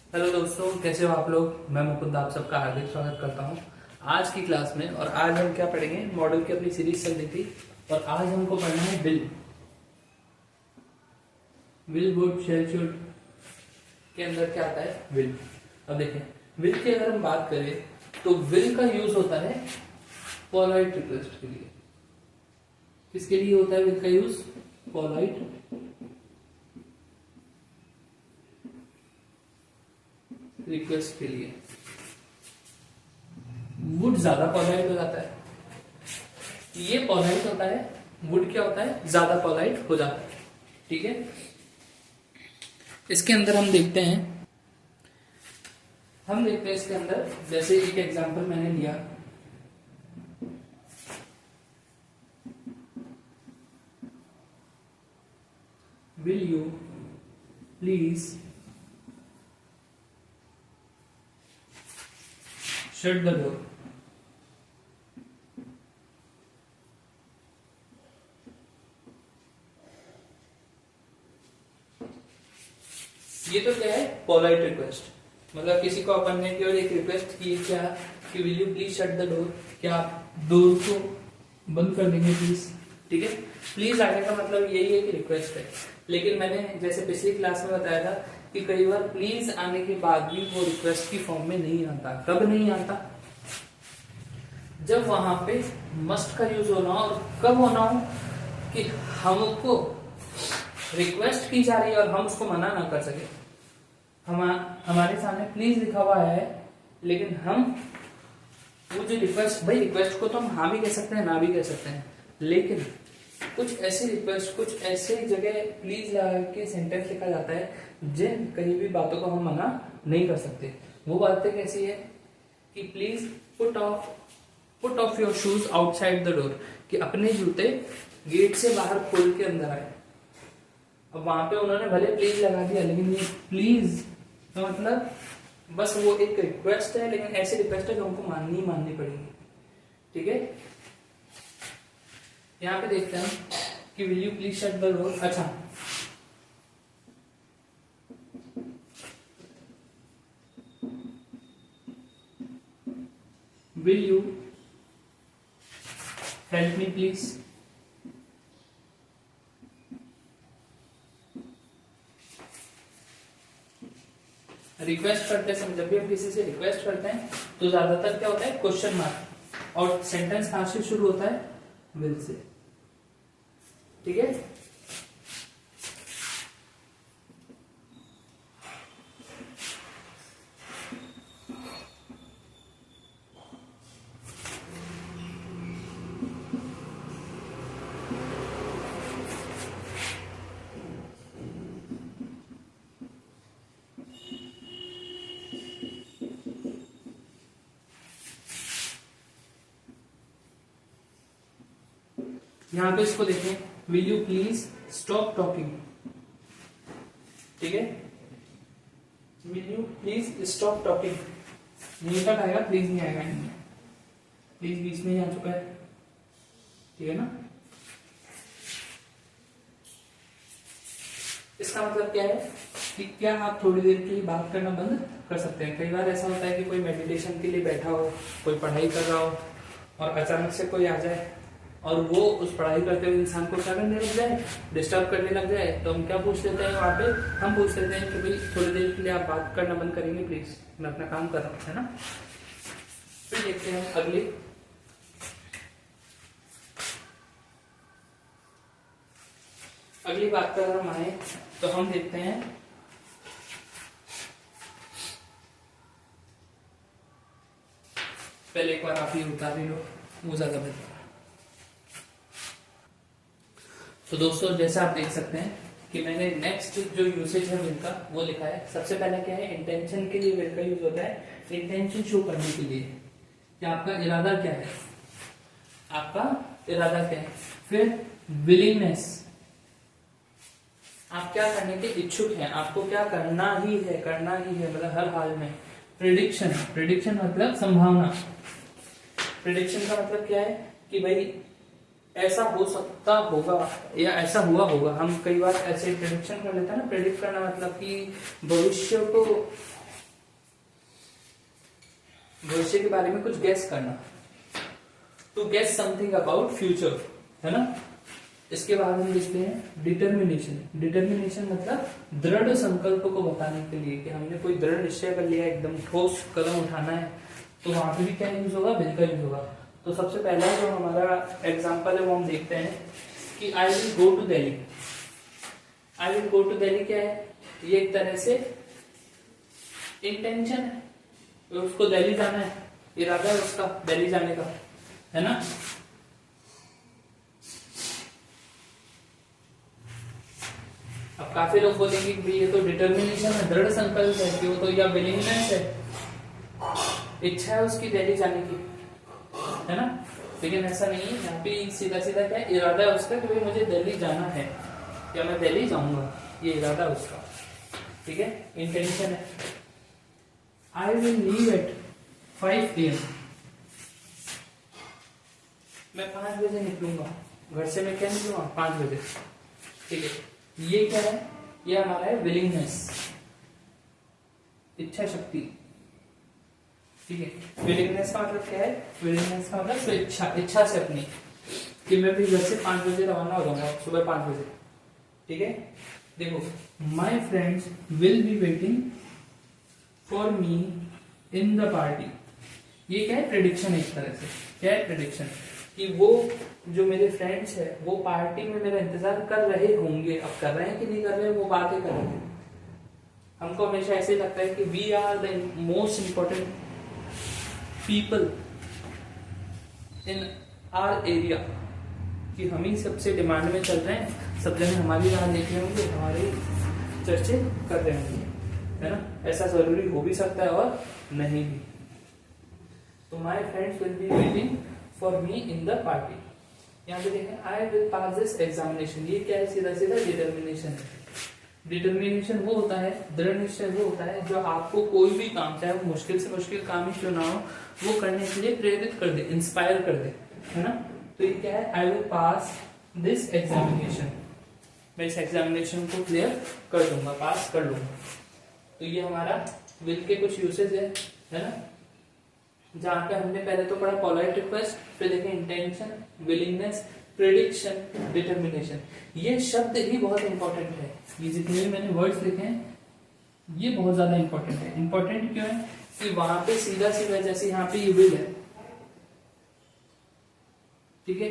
Hello दोस्तों, कैसे हो आप लोग। मैं मुकुंद आप सबका हार्दिक स्वागत करता हूं आज की क्लास में। और आज हम क्या पढ़ेंगे, मॉडल की अपनी सीरीज चल रही थी और आज हमको पढ़ना है विल वुड शेल शुड के अंदर क्या आता है, विल। अब देखें, विल की अगर हम बात करें तो विल का यूज होता है पोलाइट रिक्वेस्ट के लिए। किसके लिए होता है विल का यूज? पोलाइट रिक्वेस्ट के लिए। वुड ज्यादा पोलाइट हो जाता है, ये पोलाइट होता है, वुड क्या होता है, ज्यादा पोलाइट हो जाता है। ठीक है, इसके अंदर हम देखते हैं इसके अंदर, जैसे एक एग्जांपल मैंने लिया, will you please shut the door. ये तो क्या है, पोलाइट रिक्वेस्ट। मतलब किसी को अपन ने केवल एक रिक्वेस्ट की, क्या कि will you please shut the door, क्या आप डोर को बंद कर देंगे प्लीज। ठीक है, प्लीज आने का मतलब यही है कि रिक्वेस्ट है। लेकिन मैंने जैसे पिछली क्लास में बताया था कि कई बार प्लीज आने के बाद भी वो रिक्वेस्ट की फॉर्म में नहीं आता। कब नहीं आता? जब वहां पे मस्ट का यूज होना हो। और कब होना हो कि हमको रिक्वेस्ट की जा रही है और हम उसको मना ना कर सके। हमारे सामने प्लीज लिखा हुआ है, लेकिन हम वो जो रिक्वेस्ट, भाई रिक्वेस्ट को तो हम हाँ भी कह सकते हैं, ना भी कह सकते हैं, लेकिन कुछ ऐसी रिक्वेस्ट, कुछ ऐसे जगह प्लीज लगा के सेंटेंस लिखा जाता है जिन कहीं भी बातों को हम मना नहीं कर सकते। वो बातें कैसी है कि please put off your shoes outside the door, कि अपने जूते गेट से बाहर खोल के अंदर आए। अब वहां पे उन्होंने भले प्लीज लगा दिया, लेकिन ये प्लीज तो मतलब बस वो एक रिक्वेस्ट है, लेकिन ऐसी रिक्वेस्ट है जो हमको माननी पड़ेगी। ठीक है, यहां पे देखते हैं कि will you please shut the door. अच्छा, will you help me please. Request करते समय, जब भी हम किसी से रिक्वेस्ट करते हैं तो ज्यादातर क्या होता है, क्वेश्चन मार्क, और सेंटेंस कहां से शुरू होता है, विल से। ठीक है, यहां पे इसको देखें, will you please stop talking. ठीक है, will you please stop talking, ये तक आएगा, प्लीज नहीं आएगा इनमें। प्लीज बीच में ही आ चुका है। ठीक है ना, इसका मतलब क्या है कि क्या आप थोड़ी देर के लिए बात करना बंद कर सकते हैं। कई बार ऐसा होता है कि कोई मेडिटेशन के लिए बैठा हो, कोई पढ़ाई कर रहा हो, और अचानक से कोई आ जाए और वो उस पढ़ाई करते हुए इंसान को क्या करने लग जाए, डिस्टर्ब करने लग जाए, तो हम क्या पूछ लेते हैं वहां पे, हम पूछ लेते हैं कि भाई थोड़ी देर के लिए आप बात करना बंद करेंगे प्लीज, मैं अपना काम कर रहा हूं, है ना। फिर देखते हैं अगली बात पर हम आए तो हम देखते हैं पहले एक बार आप ही उतार लो, वो ज्यादा बेहतर। तो दोस्तों, जैसा आप देख सकते हैं कि मैंने नेक्स्ट जो यूसेज है विल का वो लिखा है। सबसे पहले क्या है, इंटेंशन के लिए विल का यूज होता है, इंटेंशन शो करने के लिए कि आपका इरादा क्या है, आपका इरादा क्या है। फिर विलिंगनेस, आप क्या करने के इच्छुक हैं, आपको क्या करना ही है मतलब हर हाल में। प्रिडिक्शन मतलब संभावना। प्रिडिक्शन का मतलब क्या है कि भाई ऐसा हो सकता होगा या ऐसा हुआ होगा। हम कई बार ऐसे प्रेडिक्शन कर लेते हैं ना। प्रेडिक्ट करना मतलब कि भविष्य को भविष्य के बारे में कुछ गैस करना, to guess something about future, है ना। इसके बाद हम लिखते हैं डिटर्मिनेशन। डिटर्मिनेशन मतलब दृढ़ संकल्प को बताने के लिए कि हमने कोई दृढ़ निश्चय कर लिया, एकदम ठोस कदम उठाना है, तो वहां पे भी क्या यूज होगा, विल का यूज होगा। तो सबसे पहला जो हमारा एग्जांपल है वो हम देखते हैं कि I will go to Delhi. I will go to Delhi क्या है, ये एक तरह से इंटेंशन है, उसको दिल्ली जाना है, इरादा है उसका दिल्ली जाने का, है ना। अब काफी लोग बोलेंगे कि ये तो डिटर्मिनेशन है, दृढ़ संकल्प है, कि वो तो या विलिंगनेस है, इच्छा है उसकी दिल्ली जाने की, है ना। लेकिन ऐसा नहीं है, यहाँ पे सीधा सीधा क्या है, इरादा है उसका कि भाई मुझे दिल्ली जाना है या मैं दिल्ली जाऊंगा, ये इरादा है उसका, ठीक है, इंटेंशन है। I will leave at 5 PM, मैं 5 बजे निकलूंगा घर से, मैं क्या निकलूंगा 5 बजे, ठीक है। ये क्या है, ये हमारा है विलिंगनेस, इच्छा शक्ति, ठीक है। विलिंगनेस का मतलब क्या है, विलिंगनेस का मतलब इच्छा, इच्छा से अपनी, कि मैं भी घर से 5 बजे रवाना हो जाऊंगा, सुबह 5 बजे, ठीक है। देखो, my friends will be waiting for me in the party, ये क्या है, प्रेडिक्शन है। एक तरह से क्या है, प्रेडिक्शन, कि वो जो मेरे फ्रेंड्स है वो पार्टी में मेरा इंतजार कर रहे होंगे। अब कर रहे हैं कि नहीं कर रहे हैं वो बात ही कर रहे हैं। हमको हमेशा ऐसे लगता है कि we are the most important people in our area, कि हम ही सबसे डिमांड में चल रहे हैं, सब जने हमारी राह देख रहे होंगे, हमारी चर्चे कर रहे होंगे, है ना। ऐसा जरूरी हो भी सकता है और नहीं भी। तो my friends will be waiting for me in the party. यहाँ पे देखें, I will pass this examination, ये क्या है, सीधा सीधा डिटर्मिनेशन है। डिटर्मिनेशन वो होता है, दृढ़ निश्चय वो होता है जो आपको कोई भी काम, चाहे वो मुश्किल से मुश्किल काम ही क्यों ना हो, वो करने के लिए प्रेरित कर दे, इंस्पायर कर दे, है ना। तो ये क्या है, I will pass this examination, मैं इस एग्जामिनेशन को क्लियर कर दूंगा, पास कर लूंगा। तो ये हमारा विल के कुछ यूसेज है ना, जहां पे हमने पहले तो पढ़ा पोलाइट रिक्वेस्ट, फिर देखें इंटेंशन, विलिंगनेस, प्रेडिक्शन, डिटर्मिनेशन। ये शब्द ही बहुत इंपॉर्टेंट है, ये जितने भी मैंने वर्ड्स लिखे हैं ये बहुत ज्यादा इंपॉर्टेंट है। इंपॉर्टेंट क्यों है कि वहां पे सीधा सीधा, जैसे यहाँ पे ये विल है, ठीक है,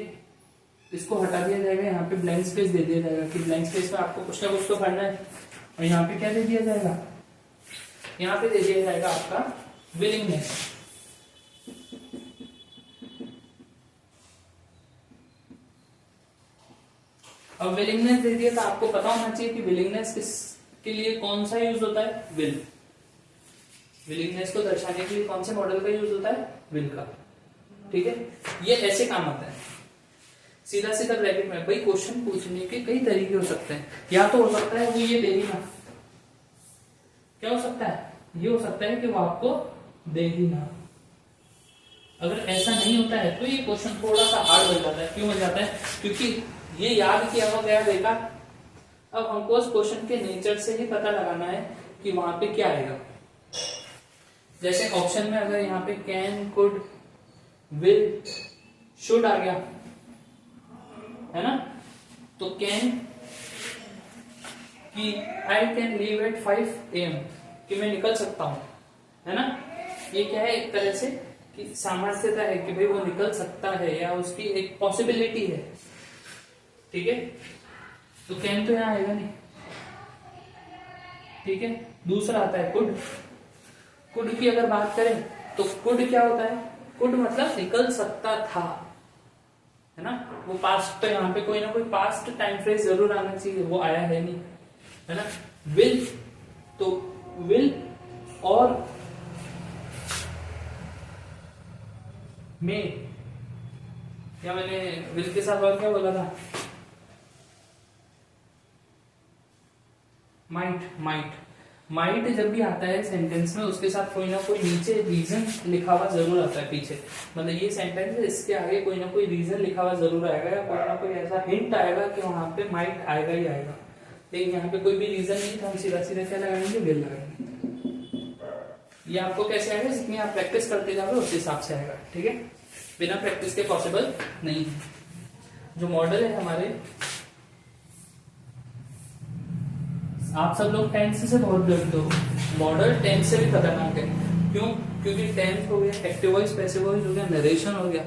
इसको हटा दिया जाएगा, यहाँ पे ब्लैंक स्पेस दे दिया जाएगा कि ब्लैंक स्पेस में आपको कुछ ना कुछ तो भरना है, और यहाँ पे क्या दे दिया जाएगा, यहाँ पे दे दिया जाएगा आपका विलिंगनेस। अब विलिंगनेस दे दिया तो आपको पता होना चाहिए कि विलिंगनेस किसके लिए कौन सा यूज होता है, विल। विलिंगनेस को दर्शाने के लिए कौन से मॉडल का यूज होता है, विल का, ठीक है। ये ऐसे काम आता है, सीधा सीधा ब्रैकेट में। भाई क्वेश्चन पूछने के कई तरीके हो सकते हैं, या तो हो सकता है वो ये दे ही ना, क्या हो सकता है, ये हो सकता है कि वो आपको दे ही ना। अगर ऐसा नहीं होता है तो ये क्वेश्चन थोड़ा सा हार्ड बन जाता है। क्यों बन जाता है, क्योंकि ये याद किया हुआ गया देखा, अब हमको उस क्वेश्चन के नेचर से ही पता लगाना है कि वहां पे क्या आएगा। जैसे ऑप्शन में अगर यहाँ पे कैन, कुड, विल, शुड आ गया, है ना, तो कैन कि I can leave at 5 AM, कि मैं निकल सकता हूं, है ना। ये क्या है, एक तरह से कि सामर्थ्यता है कि भाई वो निकल सकता है, या उसकी एक पॉसिबिलिटी है, ठीक है। तो कैन तो यहां आएगा नहीं, ठीक है। दूसरा आता है कुड। कुड की अगर बात करें तो कुड क्या होता है, कुड मतलब निकल सकता था, है ना। वो पास्ट, तो यहाँ पे कोई ना कोई पास्ट टाइम फ्रेज जरूर आना चाहिए, वो आया है नहीं, है ना। विल, तो विल और मे, या मैंने विल के साथ और क्या बोला था, माइट जब भी आता है सेंटेंस में, उसके साथ कोई ना कोई नीचे रीजन लिखा हुआ जरूर आता है पीछे। मतलब ये सेंटेंस है, इसके आगे कोई ना कोई रीजन लिखा हुआ जरूर आएगा, या कोई ना कोई ऐसा हिंट आएगा कि वहां पे माइट आएगा ही आएगा। लेकिन यहाँ पे कोई भी रीजन नहीं था, हम सीधा सीधा क्या लगाएंगे, विल लगाएंगे। ये आपको कैसे आएगा, जितनी आप प्रैक्टिस करते जाओगे उस हिसाब से आएगा, ठीक है। बिना प्रैक्टिस के पॉसिबल नहीं है। जो मॉडल है हमारे, आप सब लोग टेंस से बहुत डरते हो, मॉडल टेंस से भी खतरनाक है। क्यों? क्योंकि टेंस हो गया, एक्टिव वॉइस, पैसिव वॉइस हो गया, नरेशन हो गया,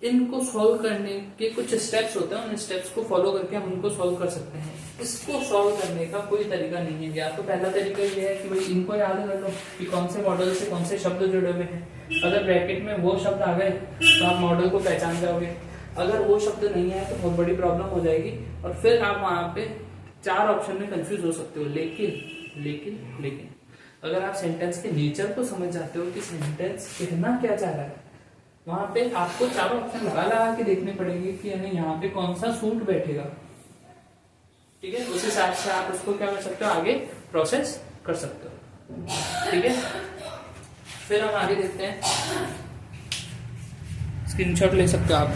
इनको सॉल्व करने के कुछ स्टेप्स होते हैं, उन स्टेप्स को फॉलो करके हम उनको सॉल्व कर सकते हैं। इसको सॉल्व करने का कोई तरीका नहीं है। या तो पहला तरीका ये है कि भाई इनको याद कर लो कि कौन से मॉडल से कौन से शब्द जुड़े हुए हैं। अगर ब्रैकेट में वो शब्द आ गए तो आप मॉडल को पहचान जाओगे। अगर वो शब्द नहीं आए तो बहुत बड़ी प्रॉब्लम हो जाएगी, और फिर आप वहां पे 4 ऑप्शन में कंफ्यूज हो सकते हो। लेकिन अगर आप सेंटेंस के नेचर को समझ जाते हो कि सेंटेंस कहना क्या चाह रहा है, वहां पे आपको 4 ऑप्शन लगा के देखने पड़ेंगे कि यानी यहाँ पे कौन सा सूट बैठेगा, ठीक है। उस हिसाब से आप उसको क्या कर सकते हो, आगे प्रोसेस कर सकते हो, ठीक है। फिर हम आगे देखते हैं, स्क्रीनशॉट ले सकते हो आप।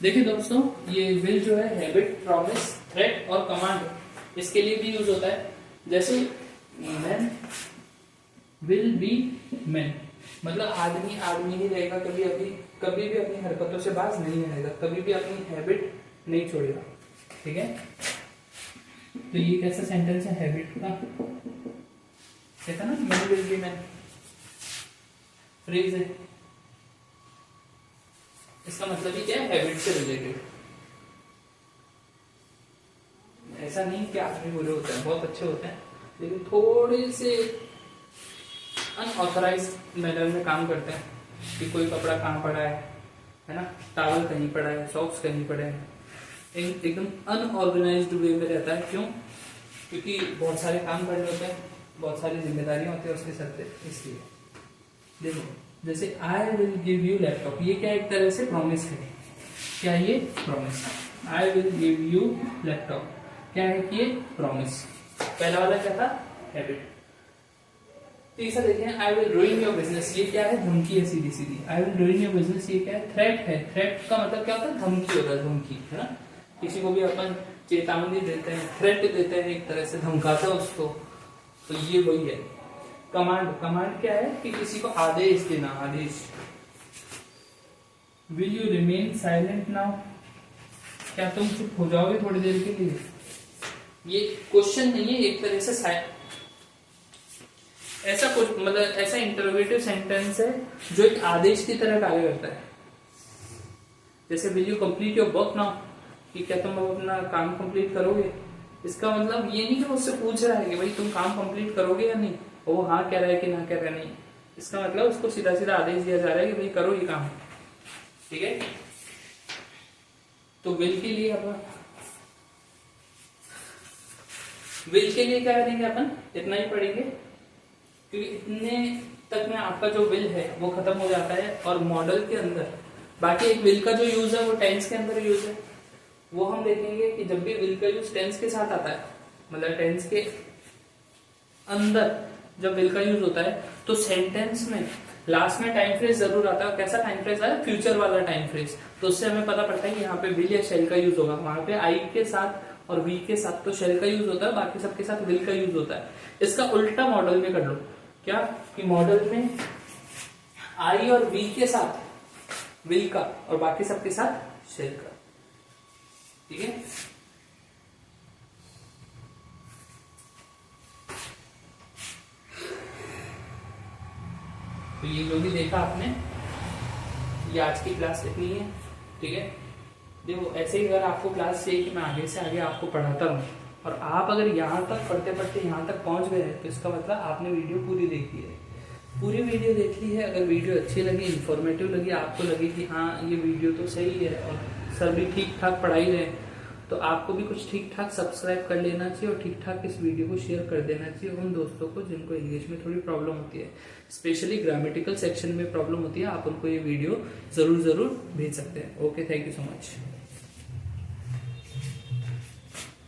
देखिए दोस्तों, ये विल जो है हैबिट, प्रॉमिस, थ्रेट और कमांड, इसके लिए भी यूज होता है। जैसे मैन विल बी मैन, मतलब आदमी आदमी ही रहेगा, कभी भी अपनी हरकतों से बाज नहीं रहेगा, कभी भी अपनी हैबिट नहीं छोड़ेगा, ठीक है। तो ये कैसा सेंटेंस है हैबिट का, कहता ना man will be man, phrase है, इसका मतलब ही क्या है, हैबिट से रिलेटेड। ऐसा नहीं कि आदमी बुरे होते हैं, बहुत अच्छे होते हैं, लेकिन थोड़े से अनऑथराइज मैनर में काम करते हैं कि कोई कपड़ा कहाँ पड़ा है ना, टॉवल कहीं पड़ा है, सॉक्स कहीं पड़े हैं, एकदम अनऑर्गेनाइज्ड वे में रहता है। क्यों? क्योंकि बहुत सारे काम करने होते हैं, बहुत सारी जिम्मेदारियां होती है उसके सर पे, इसलिए। देखो जैसे I will give you laptop, ये क्या एक तरह से प्रॉमिस है। क्या ये promise? I will give you laptop क्या है कि ये प्रॉमिस। पहला वाला क्या था, हैबिट। तीसरा देखिए I will ruin your business, ये क्या है, धमकी है सीधी सीधी। I will ruin your business ये क्या है, थ्रेट है। थ्रेट का मतलब क्या होता है, धमकी होता है, धमकी, है ना। किसी को भी अपन चेतावनी देते हैं, थ्रेट देते हैं, एक तरह से धमकाते हैं उसको, तो ये वही है। कमांड, कमांड क्या है कि किसी को आदेश देना, आदेश। Will you remain silent now, क्या तुम चुप हो जाओगे थोड़ी देर के लिए। ये क्वेश्चन नहीं है, एक तरह से ऐसा कुछ, मतलब ऐसा इंटरोगेटिव सेंटेंस है जो एक आदेश की तरह कार्य करता है। जैसे will you complete your work now, कि क्या तुम अपना काम कंप्लीट करोगे। इसका मतलब ये नहीं कि उससे पूछ रहा है कि भाई तुम काम कंप्लीट करोगे या नहीं, वो हाँ कह रहा है कि ना कह रहा है, नहीं। इसका मतलब उसको सीधा सीधा आदेश दिया जा रहा है कि भाई करो ये काम, ठीक है। तो विल के लिए क्या करेंगे अपन, इतना ही पढ़ेंगे, क्योंकि इतने तक में आपका जो विल है वो खत्म हो जाता है। और मॉडल के अंदर बाकी एक विल का जो यूज है वो टेंस के अंदर यूज है, वो हम देखेंगे कि जब भी विल का यूज टेंस के साथ आता है, मतलब टेंस के अंदर जब विल का यूज होता है तो सेंटेंस में लास्ट में टाइम फ्रेज जरूर आता है। कैसा टाइम फ्रेज है, फ्यूचर वाला टाइम फ्रेज। तो उससे हमें पता पड़ता है कि यहाँ पे विल या शेल का यूज होगा। वहां पे आई के साथ और वी के साथ तो शेल का यूज होता है, बाकी सबके साथ विल का यूज होता है। इसका उल्टा मॉडल में कर लो, क्या कि मॉडल में आई और वी के साथ विल का और बाकी सबके साथ शेल का, ठीक है। तो ये जो भी देखा आपने, ये आज की क्लास इतनी है, ठीक है। देखो ऐसे ही अगर आपको क्लास चाहिए कि मैं आगे से आगे आपको पढ़ाता रहूं, और आप अगर यहाँ तक पढ़ते पढ़ते यहाँ तक पहुंच गए तो इसका मतलब आपने वीडियो पूरी देखी है, पूरी वीडियो देख ली है। अगर वीडियो अच्छी लगी, इन्फॉर्मेटिव लगी, आपको लगे कि हाँ ये वीडियो तो सही है और सर भी ठीक ठाक पढ़ाई रहे, तो आपको भी कुछ ठीक ठाक सब्सक्राइब कर लेना चाहिए और ठीक ठाक इस वीडियो को शेयर कर देना चाहिए उन दोस्तों को जिनको इंग्लिश में थोड़ी प्रॉब्लम होती है, स्पेशली ग्रामेटिकल सेक्शन में प्रॉब्लम होती है। आप उनको ये वीडियो जरूर भेज सकते हैं। Okay, thank you so much.